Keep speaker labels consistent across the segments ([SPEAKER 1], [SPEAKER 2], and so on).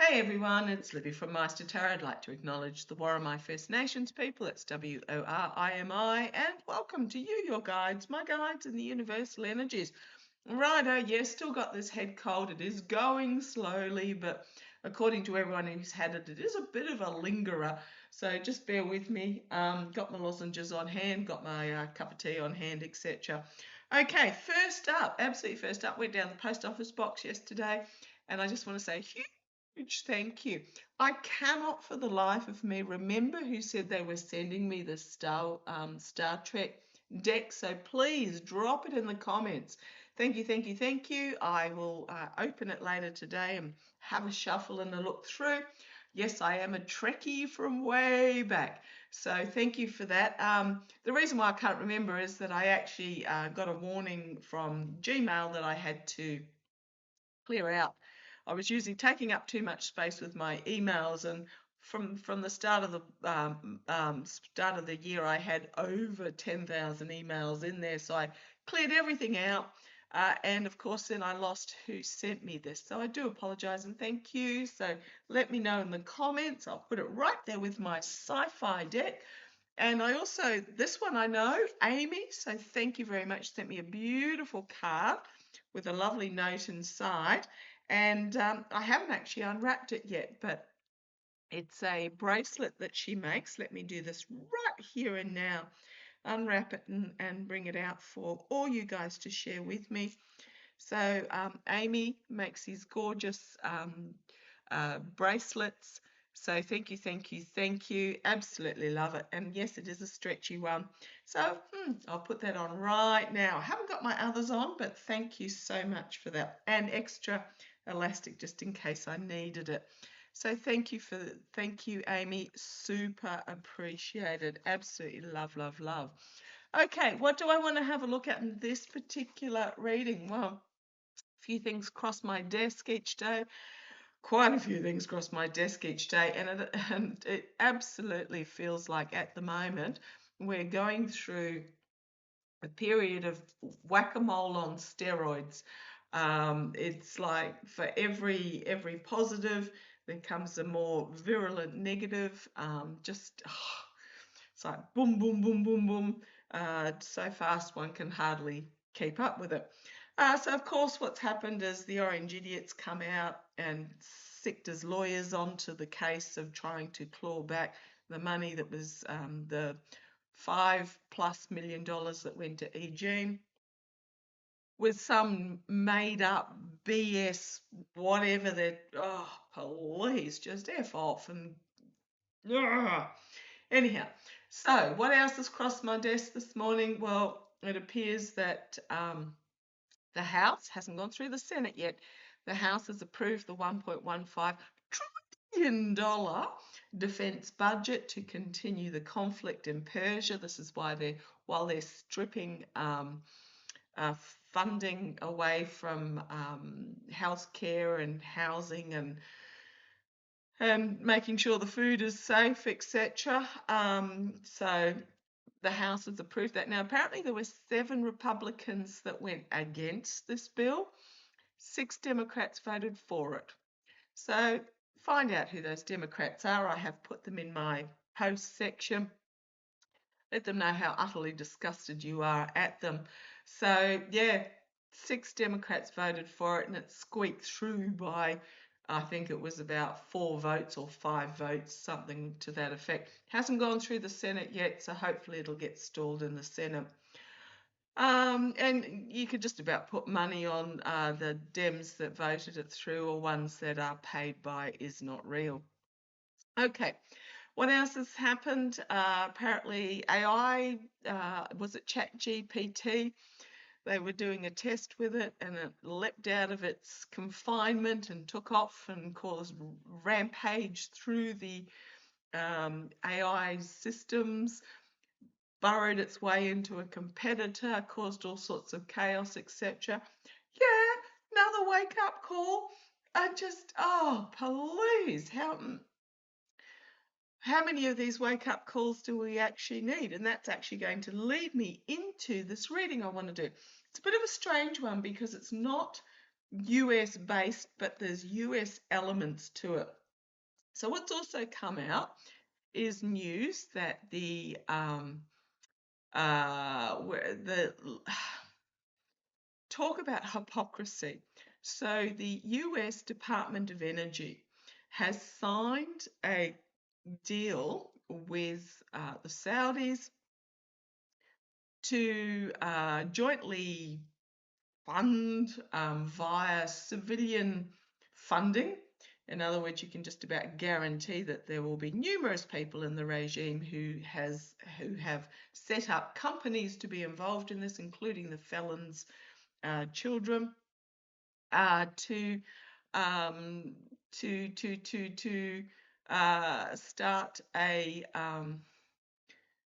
[SPEAKER 1] Hey everyone, it's Libby from maighstirtarot. I'd like to acknowledge the Worimi First Nations people, it's W-O-R-I-M-I, and welcome to you, your guides, my guides in the universal energies. Righto, yes, still got this head cold. It is going slowly, but according to everyone who's had it, it is a bit of a lingerer. So just bear with me. Got my lozenges on hand, got my cup of tea on hand, etc. Okay, first up, absolutely first up, went down the post office box yesterday, and I just want to say huge thank you. I cannot for the life of me remember who said they were sending me the Star Trek deck, so please drop it in the comments. Thank you, thank you, thank you. I will open it later today and have a shuffle and a look through. Yes, I am a Trekkie from way back, so thank you for that. The reason why I can't remember is that I actually got a warning from Gmail that I had to clear out. I was taking up too much space with my emails, and from the start of the year, I had over 10,000 emails in there. So I cleared everything out, and of course, then I lost who sent me this. So I do apologise and thank you. So let me know in the comments. I'll put it right there with my sci-fi deck. And I also, this one I know, Amy, so thank you very much, sent me a beautiful card with a lovely note inside. And I haven't actually unwrapped it yet, but it's a bracelet that she makes. Let me do this right here and now. Unwrap it and bring it out for all you guys to share with me. So Amy makes these gorgeous bracelets. So thank you, thank you, thank you. Absolutely love it. And yes, it is a stretchy one. So I'll put that on right now. I haven't got my others on, but thank you so much for that. And extra elastic just in case I needed it. So thank you, Amy. Super appreciated. Absolutely love, love, love. Okay, what do I want to have a look at in this particular reading? Well, a few things cross my desk each day. Quite a few things cross my desk each day, and it absolutely feels like at the moment we're going through a period of whack-a-mole on steroids. It's like for every positive, there comes a more virulent negative. It's like boom, boom, boom, boom, boom. So fast one can hardly keep up with it. So of course what's happened is the orange idiots come out and sicked as lawyers onto the case of trying to claw back the money that was the $5+ million that went to EG with some made up BS whatever that, oh please just F off and anyhow. So what else has crossed my desk this morning? Well, it appears that the House hasn't gone through the Senate yet. The House has approved the $1.15 trillion defence budget to continue the conflict in Persia. This is why while they're stripping funding away from healthcare and housing and making sure the food is safe, etc. So the House has approved that. Now, apparently there were 7 Republicans that went against this bill. 6 Democrats voted for it. So find out who those Democrats are. I have put them in my post section. Let them know how utterly disgusted you are at them. So yeah, 6 Democrats voted for it and it squeaked through by, I think it was about 4 votes or 5 votes, something to that effect. Hasn't gone through the Senate yet, so hopefully it'll get stalled in the Senate. And you could just about put money on the Dems that voted it through or ones that are paid by Is Not Real. Okay, what else has happened? Apparently AI, was it ChatGPT? They were doing a test with it and it leapt out of its confinement and took off and caused rampage through the AI systems, burrowed its way into a competitor, caused all sorts of chaos, etc. Yeah, another wake-up call. Oh, please, how many of these wake-up calls do we actually need? And that's actually going to lead me into this reading I want to do. It's a bit of a strange one because it's not US based, but there's US elements to it. So what's also come out is news that the talk about hypocrisy. So the US Department of Energy has signed a deal with the Saudis to jointly fund via civilian funding. In other words, you can just about guarantee that there will be numerous people in the regime who have set up companies to be involved in this, including the felons' children, to start a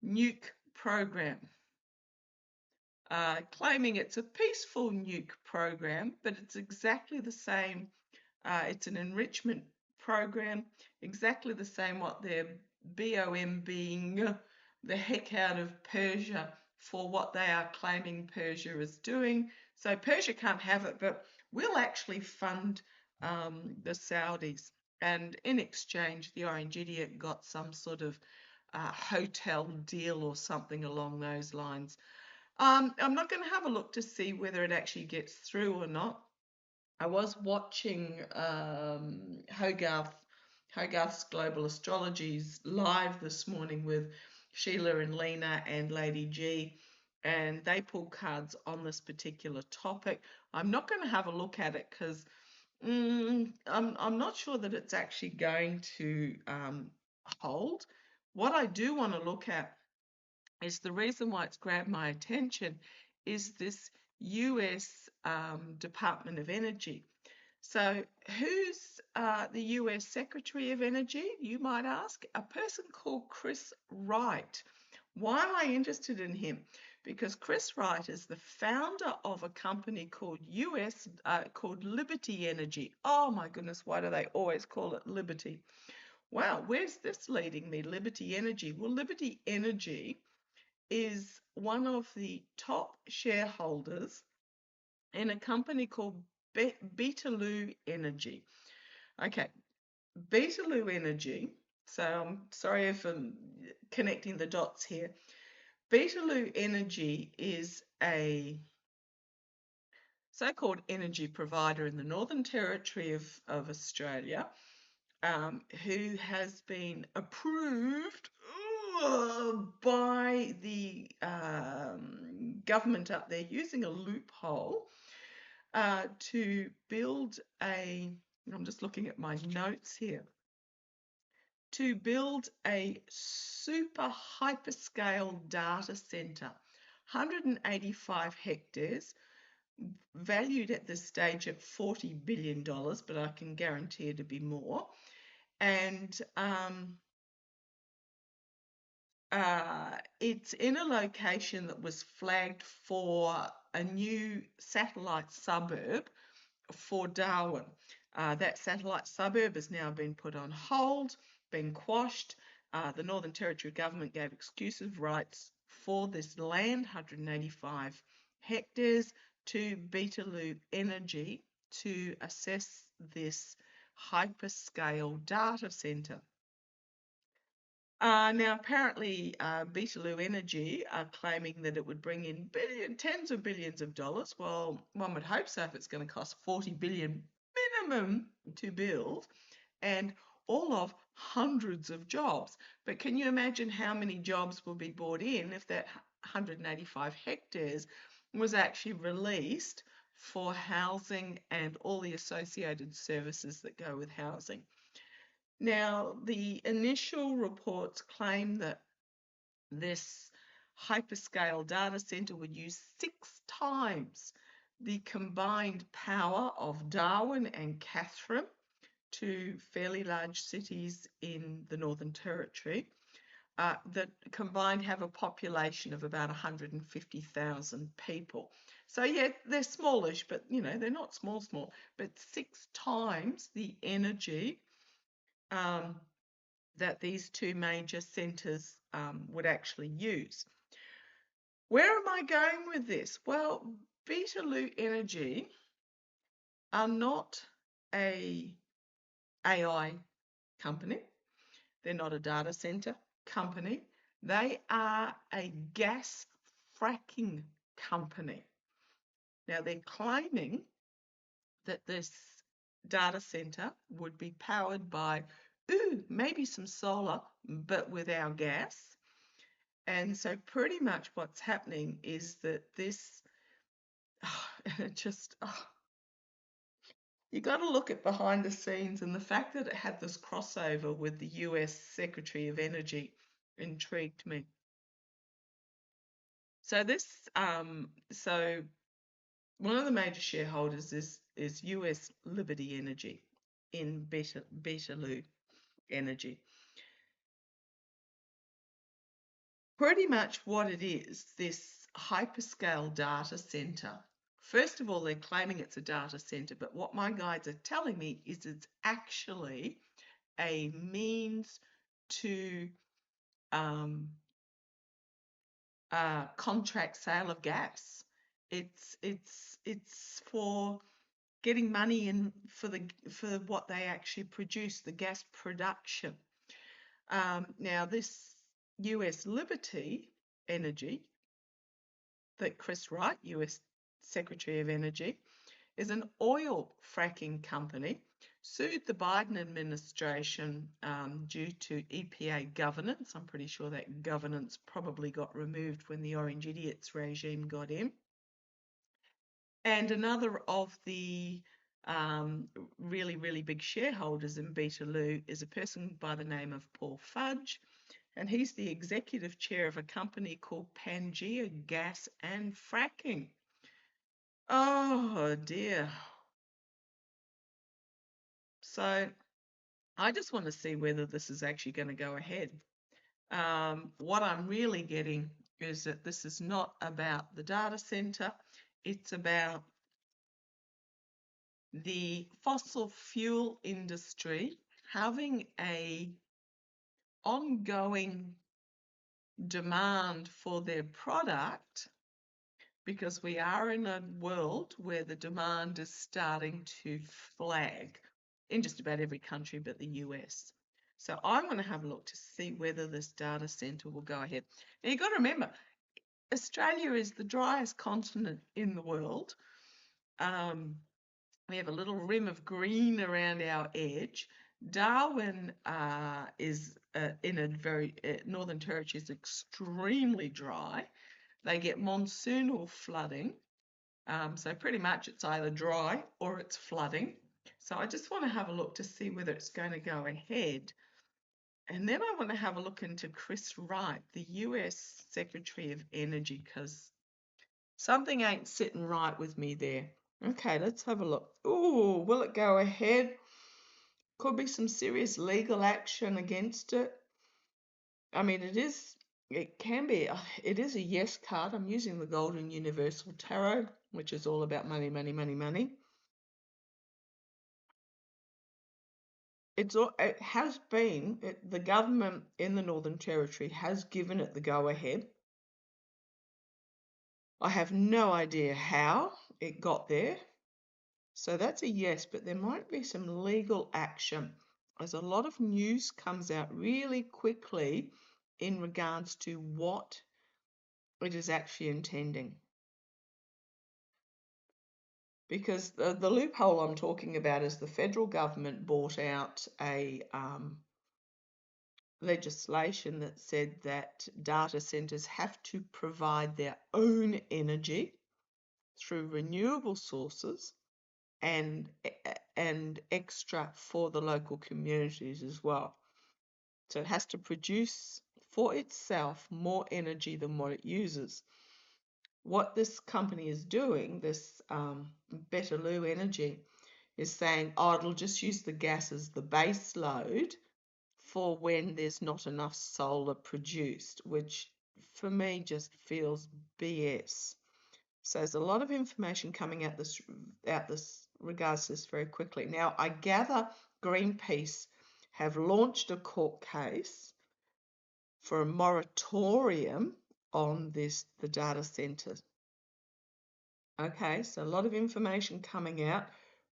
[SPEAKER 1] nuke program. Claiming it's a peaceful nuke program, but it's exactly the same. It's an enrichment program, exactly the same what they're BOM-ing the heck out of Persia for what they are claiming Persia is doing. So Persia can't have it, but we'll actually fund the Saudis. And in exchange, the Orange Idiot got some sort of hotel deal or something along those lines. I'm not going to have a look to see whether it actually gets through or not. I was watching Hogarth's Global Astrologies live this morning with Sheila and Lena and Lady G, and they pulled cards on this particular topic. I'm not going to have a look at it because I'm not sure that it's actually going to hold. What I do want to look at is the reason why it's grabbed my attention is this US Department of Energy. So who's the US Secretary of Energy, you might ask? A person called Chris Wright. Why am I interested in him? Because Chris Wright is the founder of a company called called Liberty Energy. Oh my goodness, why do they always call it Liberty? Wow, where's this leading me? Liberty Energy. Well, Liberty Energy is one of the top shareholders in a company called Beetaloo Energy. Okay, Beetaloo Energy. So I'm sorry if I'm connecting the dots here. Beetaloo Energy is a so-called energy provider in the Northern Territory of Australia, who has been approved by the government up there using a loophole to build I'm just looking at my notes here, to build a super hyperscale data centre, 185 hectares, valued at this stage at $40 billion, but I can guarantee it to be more. And it's in a location that was flagged for a new satellite suburb for Darwin. That satellite suburb has now been put on hold, been quashed. The Northern Territory government gave exclusive rights for this land, 185 hectares, to Beetaloo Energy to assess this hyperscale data centre. Now, apparently, Beetaloo Energy are claiming that it would bring in tens of billions of dollars. Well, one would hope so if it's going to cost $40 billion minimum to build, and all of hundreds of jobs. But can you imagine how many jobs will be brought in if that 185 hectares was actually released for housing and all the associated services that go with housing? Now, the initial reports claim that this hyperscale data center would use 6 times the combined power of Darwin and Katherine, two fairly large cities in the Northern Territory, that combined have a population of about 150,000 people. So yeah, they're smallish, but you know, they're not small, but 6 times the energy that these two major centres would actually use. Where am I going with this? Well, Beetaloo Energy are not a AI company. They're not a data center company. They are a gas fracking company. Now, they're claiming that this data center would be powered by, maybe some solar, but with our gas. And so pretty much what's happening is that this, you got to look at behind the scenes, and the fact that it had this crossover with the US Secretary of Energy intrigued me. So so one of the major shareholders is US Liberty Energy in Beetaloo Energy. Pretty much what it is, this hyperscale data center. First of all, they're claiming it's a data center, but what my guides are telling me is it's actually a means to contract sale of gas. It's for getting money in for what they actually produce, the gas production. Now this US Liberty Energy that Chris Wright, US Secretary of Energy, is an oil fracking company, sued the Biden administration due to EPA governance. I'm pretty sure that governance probably got removed when the Orange Idiots regime got in. And another of the really, really big shareholders in Beetaloo is a person by the name of Paul Fudge, and he's the executive chair of a company called Pangea Gas and Fracking. Oh dear. So I just want to see whether this is actually going to go ahead. What I'm really getting is that this is not about the data center. It's about the fossil fuel industry having a ongoing demand for their product, because we are in a world where the demand is starting to flag in just about every country but the US. So I want to have a look to see whether this data center will go ahead. Now you've got to remember, Australia is the driest continent in the world. We have a little rim of green around our edge. Darwin is in a very, Northern Territory is extremely dry. They get monsoonal flooding. So pretty much it's either dry or it's flooding. So I just want to have a look to see whether it's going to go ahead. And then I want to have a look into Chris Wright, the US Secretary of Energy, because something ain't sitting right with me there. Okay, let's have a look. Ooh, will it go ahead? Could be some serious legal action against it. I mean, it is a yes card. I'm using the Golden Universal Tarot, which is all about money, money, money, money. It has been, the government in the Northern Territory has given it the go-ahead. I have no idea how it got there. So that's a yes, but there might be some legal action, as a lot of news comes out really quickly in regards to what it is actually intending. Because the loophole I'm talking about is the federal government brought out a legislation that said that data centers have to provide their own energy through renewable sources and extra for the local communities as well. So it has to produce for itself more energy than what it uses. What this company is doing, this Beetaloo Energy, is saying, oh, it'll just use the gas as the base load for when there's not enough solar produced, which for me just feels BS. So there's a lot of information coming out this regards to this very quickly. Now, I gather Greenpeace have launched a court case for a moratorium on the data centers. Okay, so a lot of information coming out.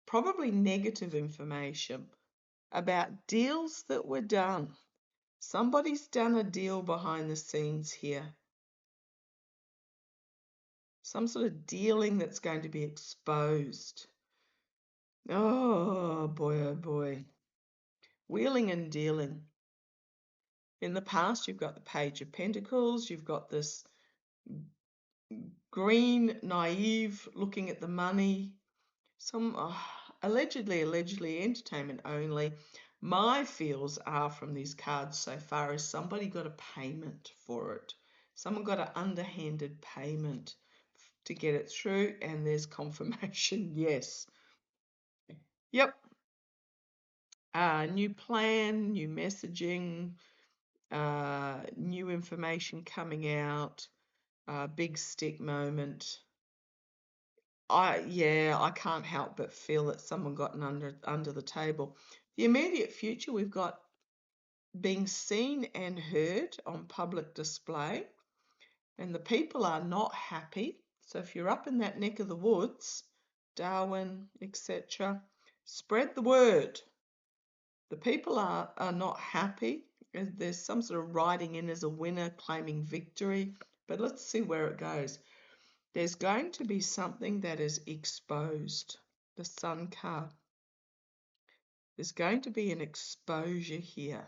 [SPEAKER 1] probably negative information about deals that were done. Somebody's done a deal behind the scenes here. Some sort of dealing that's going to be exposed. Oh boy, oh boy. Wheeling and dealing. In the past, you've got the Page of Pentacles, you've got this green, naive, looking at the money. Some allegedly entertainment only. My feels are from these cards so far is somebody got a payment for it. Someone got an underhanded payment to get it through, and there's confirmation. Yes. Yep. New plan, new messaging, new information coming out, big stick moment. I can't help but feel that someone got under the table. The immediate future, we've got being seen and heard on public display, and the people are not happy. So if you're up in that neck of the woods, Darwin, etc., spread the word. The people are not happy. There's some sort of riding in as a winner, claiming victory, but let's see where it goes. There's going to be something that is exposed. The Sun card. There's going to be an exposure here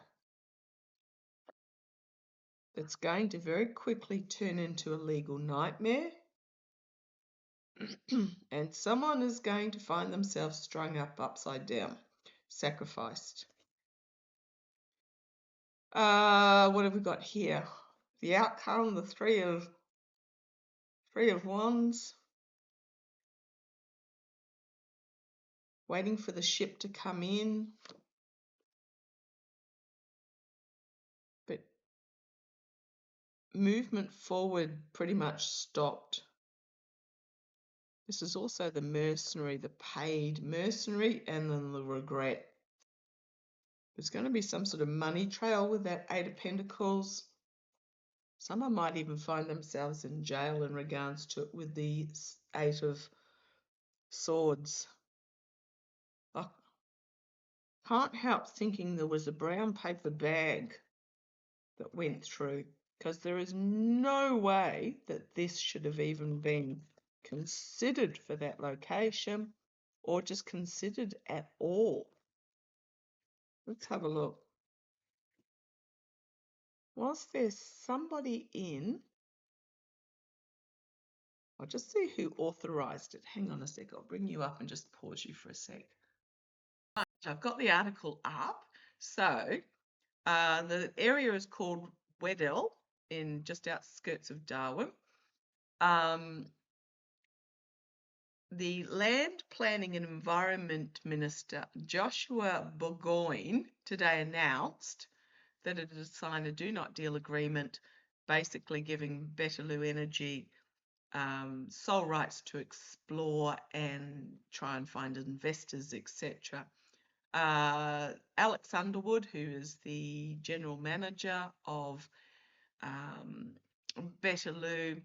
[SPEAKER 1] that's going to very quickly turn into a legal nightmare. And someone is going to find themselves strung up upside down, sacrificed. What have we got here? The outcome, the three of Wands. Waiting for the ship to come in. But movement forward pretty much stopped. This is also the mercenary, the paid mercenary, and then the regret. There's going to be some sort of money trail with that Eight of Pentacles. Someone might even find themselves in jail in regards to it with the Eight of Swords. I can't help thinking there was a brown paper bag that went through, because there is no way that this should have even been considered for that location or just considered at all. Let's have a look. Was there somebody in? I'll just see who authorized it. Hang on a sec. I'll bring you up and just pause you for a sec. Right, I've got the article up. So the area is called Weddell, in just outskirts of Darwin. The Land Planning and Environment Minister Joshua Burgoyne today announced that it had signed a do not deal agreement, basically giving Betaloo Energy sole rights to explore and try and find investors, etc. Alex Underwood, who is the general manager of Betaloo,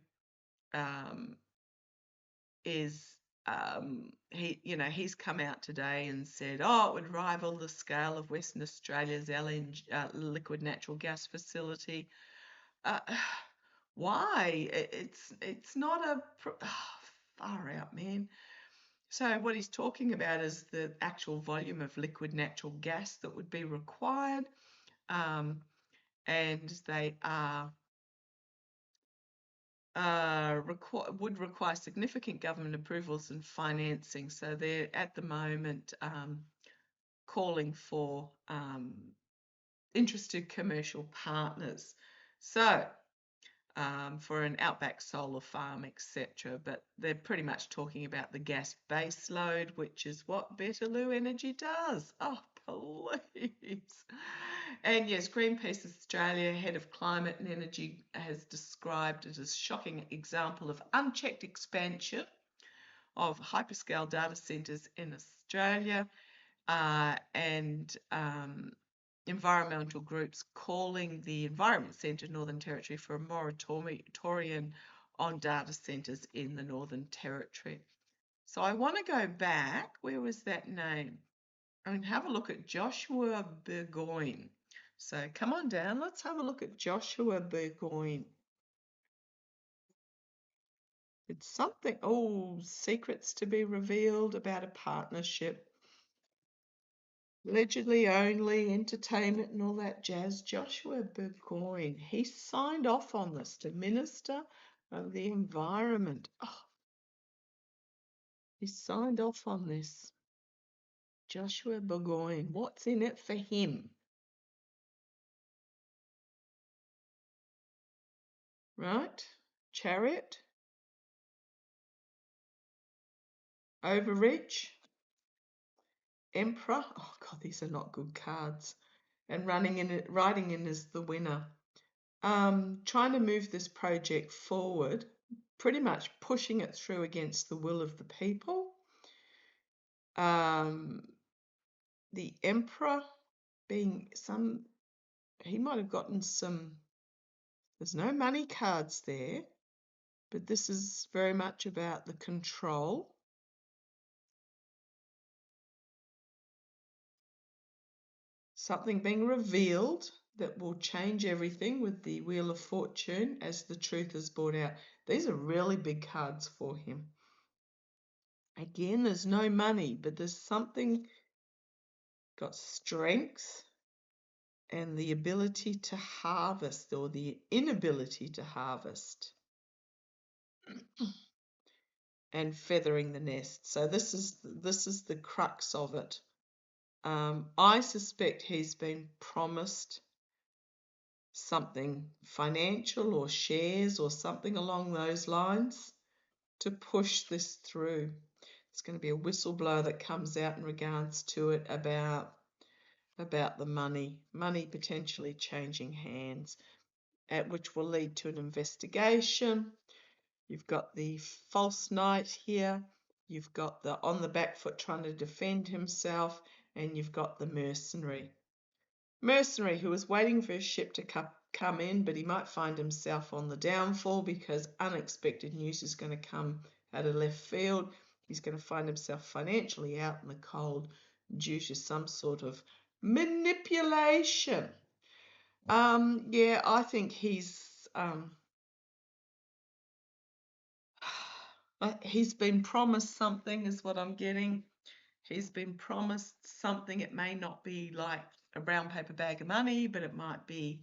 [SPEAKER 1] he's come out today and said, it would rival the scale of Western Australia's LNG, liquid natural gas facility. Why? It's not a far out, man. So what he's talking about is the actual volume of liquid natural gas that would be required, and they are would require significant government approvals and financing. So they're at the moment calling for interested commercial partners. So for an outback solar farm, etc. But they're pretty much talking about the gas base load, which is what Betaloo Energy does. Oh, please. And yes, Greenpeace Australia, head of climate and energy, has described it as a shocking example of unchecked expansion of hyperscale data centres in Australia, and environmental groups calling the Environment Centre Northern Territory for a moratorium on data centres in the Northern Territory. So I want to go back. Where was that name? I mean, have a look at Joshua Burgoyne. So come on down. Let's have a look at Joshua Burgoyne. It's something, oh, secrets to be revealed about a partnership. Allegedly only, entertainment and all that jazz. Joshua Burgoyne, he signed off on this, the Minister of the Environment. Oh, he signed off on this. Joshua Burgoyne, what's in it for him? Right? Chariot? Overreach? Emperor? Oh God, these are not good cards. And riding in as the winner. Trying to move this project forward, pretty much pushing it through against the will of the people. The Emperor being he might have gotten some, there's no money cards there, but this is very much about the control. Something being revealed that will change everything with the Wheel of Fortune as the truth is brought out. These are really big cards for him. Again, there's no money, but there's something, got strength and the ability to harvest, or the inability to harvest, and feathering the nest. So this is the crux of it. I suspect he's been promised something financial or shares or something along those lines to push this through. It's going to be a whistleblower that comes out in regards to it about the money potentially changing hands, which will lead to an investigation. You've got the false knight here, you've got the on the back foot trying to defend himself, and you've got the mercenary who is waiting for his ship to come in, but he might find himself on the downfall because unexpected news is going to come out of left field. He's going to find himself financially out in the cold due to some sort of manipulation. Yeah, I think he's been promised something, is what I'm getting. He's been promised something. It may not be like a brown paper bag of money, but it might be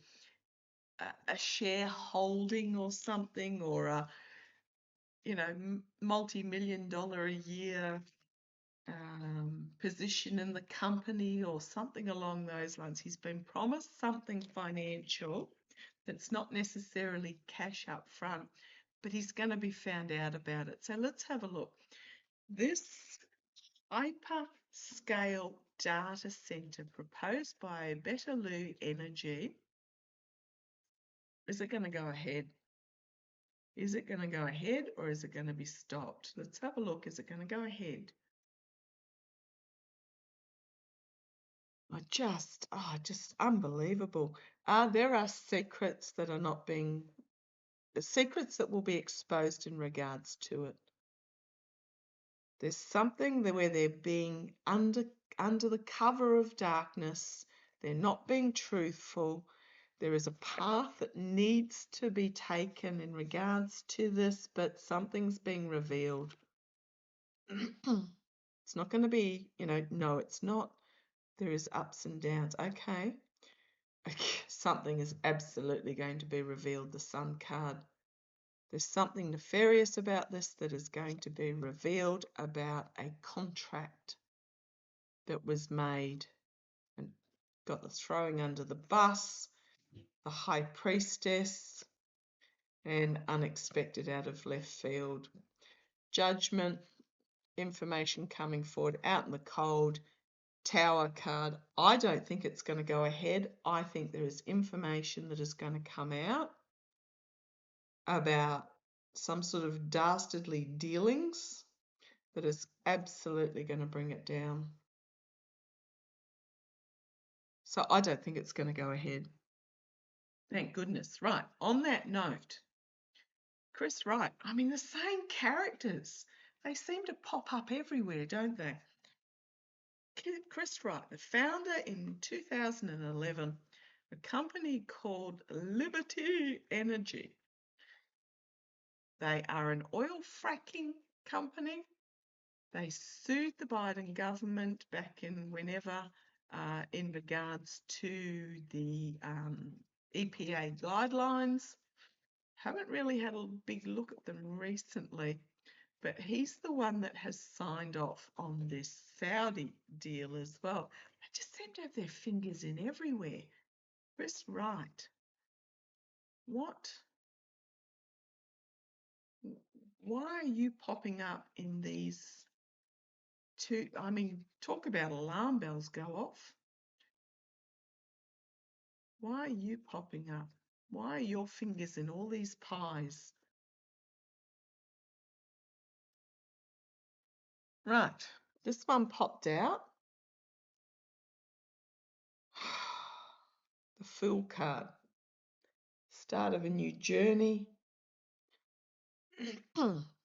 [SPEAKER 1] a shareholding or something, or a multi-million-dollar a year position in the company or something along those lines. He's been promised something financial that's not necessarily cash up front, but he's going to be found out about it. So let's have a look. This hyperscale data center proposed by Betaloo Energy, is it going to go ahead? Is it going to go ahead, or is it going to be stopped? Let's have a look. Is it going to go ahead? Just unbelievable. There are secrets that are not being, secrets that will be exposed in regards to it. There's something where they're being under the cover of darkness. They're not being truthful. There is a path that needs to be taken in regards to this, but something's being revealed. It's not going to be, no, it's not. There is ups and downs. Okay. Something is absolutely going to be revealed, the Sun card. There's something nefarious about this that is going to be revealed about a contract that was made, and got the throwing under the bus, the High Priestess, and unexpected out of left field. Judgment, information coming forward out in the cold. Tower card. I don't think it's going to go ahead. I think there is information that is going to come out about some sort of dastardly dealings that is absolutely going to bring it down. So I don't think it's going to go ahead. Thank goodness. Right, on that note, Chris Wright, I mean, the same characters, They seem to pop up everywhere, don't they? Chris Wright, the founder in 2011, a company called Liberty Energy. They are an oil fracking company. They sued the Biden government back in whenever in regards to the EPA guidelines. Haven't really had a big look at them recently, but he's the one that has signed off on this Saudi deal as well. They just seem to have their fingers in everywhere. Chris Wright. What? Why are you popping up in these two? I mean, talk about alarm bells go off. Why are you popping up? Why are your fingers in all these pies? Right, this one popped out. The Fool card. Start of a new journey.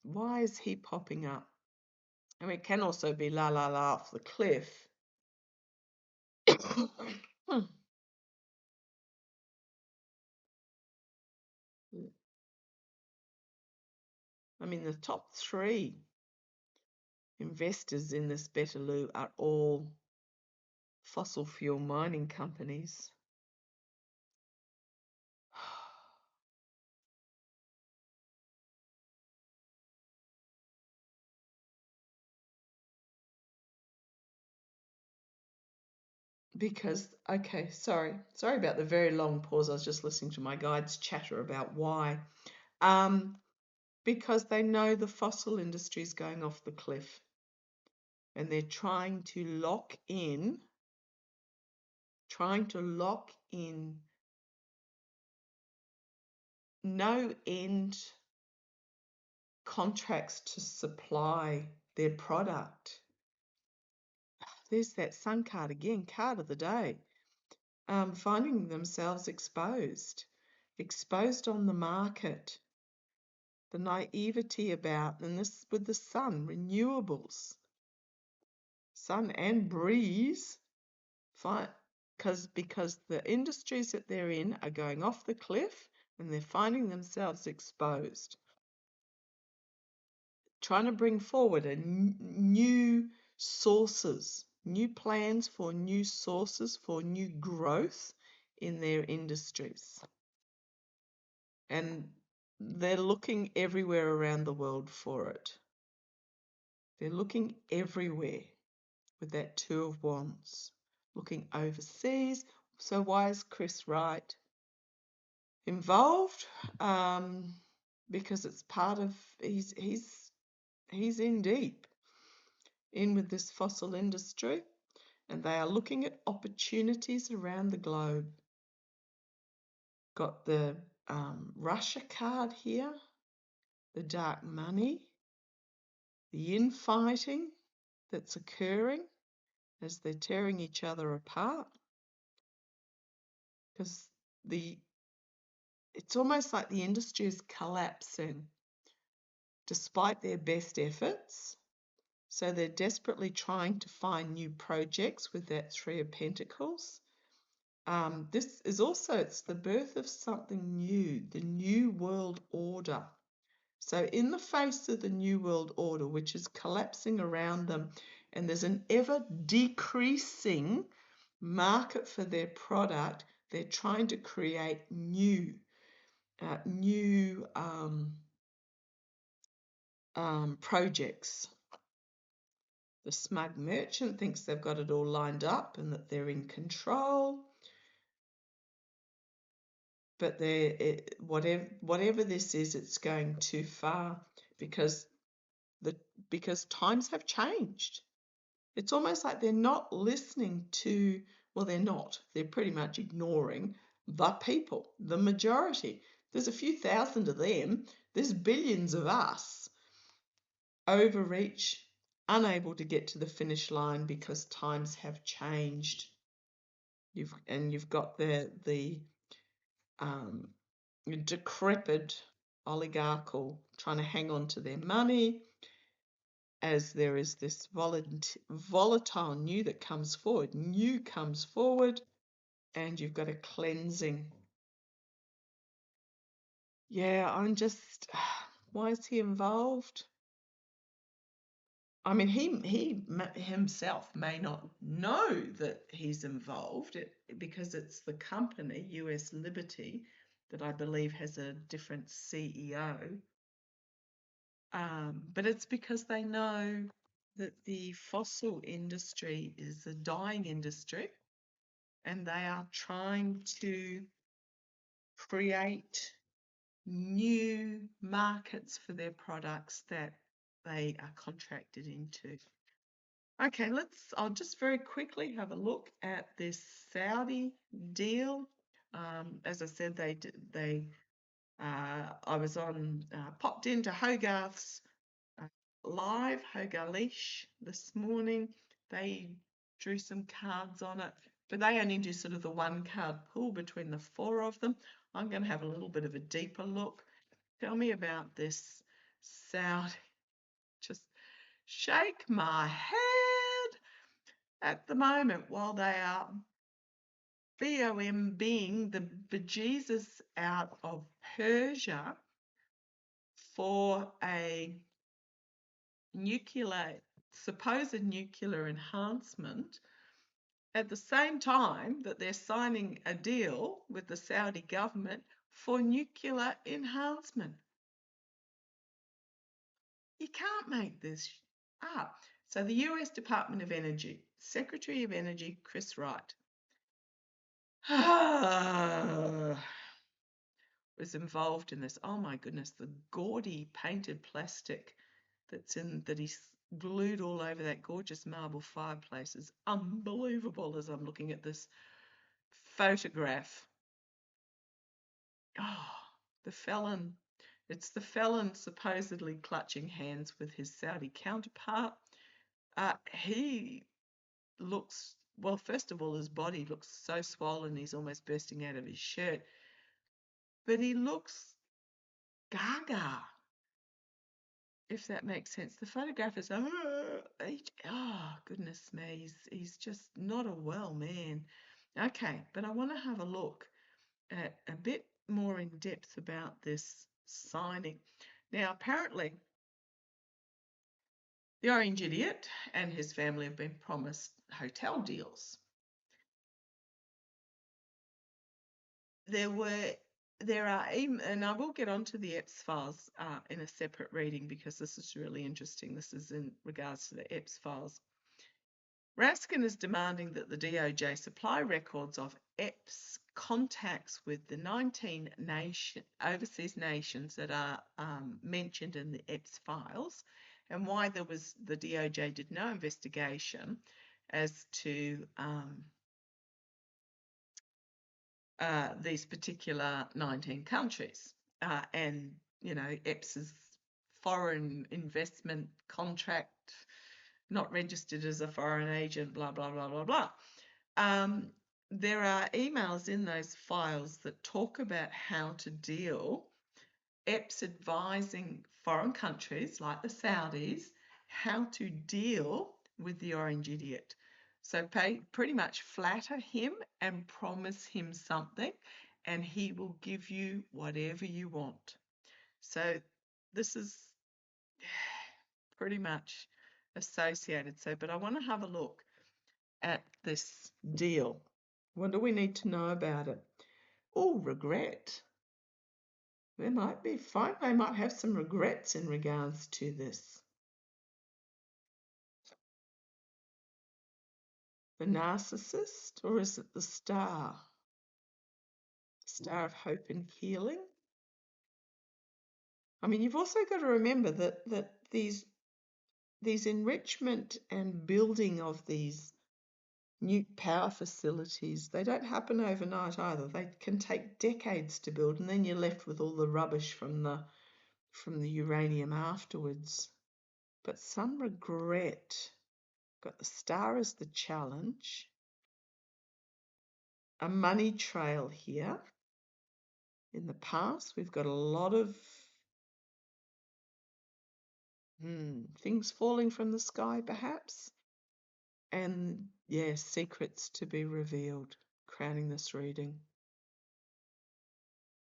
[SPEAKER 1] Why is he popping up? I mean, it can also be la la la off the cliff. I mean, the top three investors in this Betaloo are all fossil fuel mining companies. Because, okay, sorry about the very long pause. I was just listening to my guides chatter about why. Because they know the fossil industry is going off the cliff, and they're trying to lock in no end contracts to supply their product. There's that sun card again, card of the day. Finding themselves exposed on the market. The naivety about, and this with the sun, renewables, sun and breeze, because the industries that they're in are going off the cliff and they're finding themselves exposed. Trying to bring forward new sources, new plans for new sources, for new growth in their industries. And they're looking everywhere around the world for it. They're looking everywhere with that Two of Wands, looking overseas. So why is Chris Wright involved? Because it's part of, he's in deep in with this fossil industry, and they are looking at opportunities around the globe. Got the Russia card here, the dark money, the infighting that's occurring as they're tearing each other apart, because it's almost like the industry is collapsing despite their best efforts. So they're desperately trying to find new projects with that Three of Pentacles. This is also, it's the birth of something new, the New World Order. So in the face of the New World Order, which is collapsing around them, and there's an ever decreasing market for their product, they're trying to create new projects. The smug merchant thinks they've got it all lined up and that they're in control. But whatever this is, it's going too far because times have changed. It's almost like they're not listening to, well, they're not. They're pretty much ignoring the people, the majority. There's a few thousand of them. There's billions of us. Overreach, unable to get to the finish line because times have changed. You've got the decrepit oligarchal trying to hang on to their money. as there is this volatile new that comes forward. New comes forward, and you've got a cleansing. Yeah, I'm just, why is he involved? I mean, he himself may not know that he's involved because it's the company, US Liberty, that I believe has a different CEO. But it's because they know that the fossil industry is a dying industry, and they are trying to create new markets for their products that they are contracted into. Okay, I'll just very quickly have a look at this Saudi deal. As I said, I was popped into Hogarth's live, Hogalish, this morning. They drew some cards on it, but they only do sort of the one card pull between the four of them. I'm going to have a little bit of a deeper look. Tell me about this Saudi. Just shake my head at the moment while they are being the bejesus out of Persia for a supposed nuclear enhancement, at the same time that they're signing a deal with the Saudi government for nuclear enhancement. You can't make this up. So the US Department of Energy, Secretary of Energy Chris Wright, was involved in this. Oh my goodness, the gaudy painted plastic that he's glued all over that gorgeous marble fireplace is unbelievable as I'm looking at this photograph. Oh, the felon. It's the felon supposedly clutching hands with his Saudi counterpart. He looks, well, first of all, his body looks so swollen he's almost bursting out of his shirt. But he looks gaga, if that makes sense. The photograph is, goodness me, he's just not a well man. Okay, but I want to have a look at a bit more in depth about this signing. Now, apparently, the Orange Idiot and his family have been promised hotel deals. There are, and I will get onto the EPS files in a separate reading because this is really interesting. This is in regards to the EPS files. Raskin is demanding that the DOJ supply records of EPS contacts with the 19 overseas nations that are mentioned in the EPS files, and why the DOJ did no investigation as to these particular 19 countries. And, EPS's foreign investment contract, not registered as a foreign agent, blah, blah, blah, blah, blah. There are emails in those files that talk about how to deal, EPS advising foreign countries like the Saudis how to deal with the Orange Idiot. So pretty much flatter him and promise him something, and he will give you whatever you want. So this is pretty much associated. But I want to have a look at this deal. What do we need to know about it? Oh, regret. There might be fine. They might have some regrets in regards to this. The narcissist, or is it the star? Star of hope and healing. I mean, you've also got to remember that these enrichment and building of these nuke power facilities, they don't happen overnight either. They can take decades to build, and then you're left with all the rubbish from the uranium afterwards. But some regret. Got the star as the challenge. A money trail here. In the past, we've got a lot of Things falling from the sky, perhaps. And yes, secrets to be revealed, crowning this reading.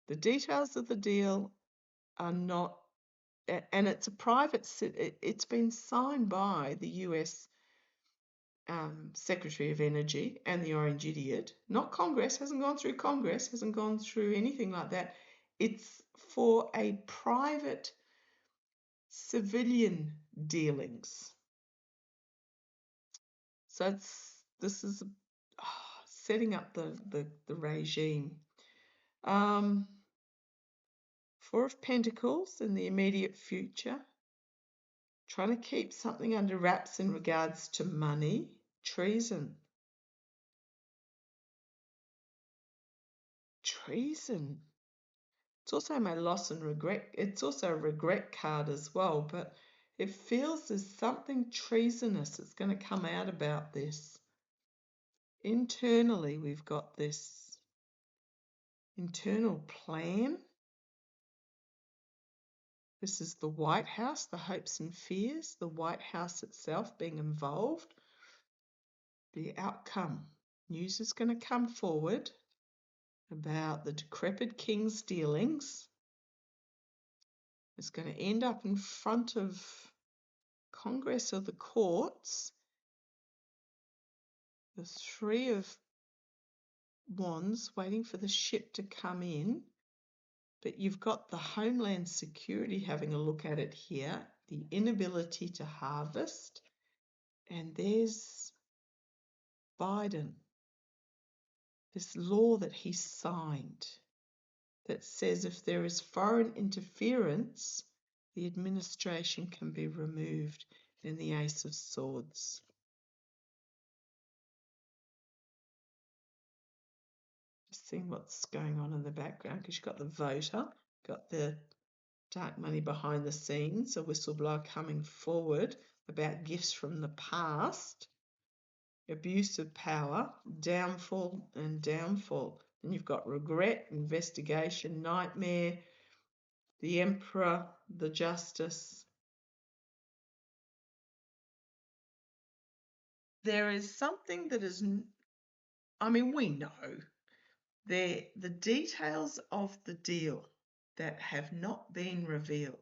[SPEAKER 1] The details of the deal are not, and it's a private, it's been signed by the US Secretary of Energy and the Orange Idiot, not Congress, hasn't gone through Congress, hasn't gone through anything like that. It's for a private civilian dealings. So this is setting up the regime. Four of Pentacles in the immediate future. Trying to keep something under wraps in regards to money. Treason. Treason. It's also my loss and regret. It's also a regret card as well, but it feels there's something treasonous that's going to come out about this. Internally, we've got this internal plan. This is the White House, the hopes and fears, the White House itself being involved. The outcome. News is going to come forward about the decrepit king's dealings. It's going to end up in front of Congress or the courts. The Three of Wands waiting for the ship to come in. But you've got the Homeland Security having a look at it here. The inability to harvest. And there's Biden. This law that he signed that says if there is foreign interference, the administration can be removed. In the Ace of Swords. Just seeing what's going on in the background, because you've got the voter, got the dark money behind the scenes, a whistleblower coming forward about gifts from the past, abuse of power, downfall and downfall. Then you've got regret, investigation, nightmare, the Emperor, the Justice. There is something that is, I mean, we know the details of the deal that have not been revealed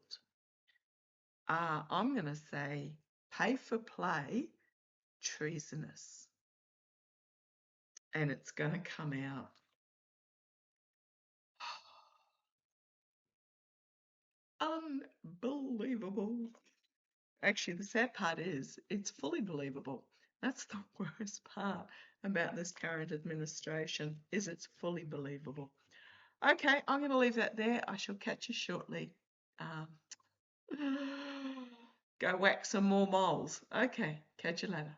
[SPEAKER 1] are, I'm going to say, pay for play, treasonous. And it's going to come out. Unbelievable. Actually, the sad part is it's fully believable. That's the worst part about this current administration, is it's fully believable. Okay, I'm going to leave that there. I shall catch you shortly. Go whack some more moles. Okay, catch you later.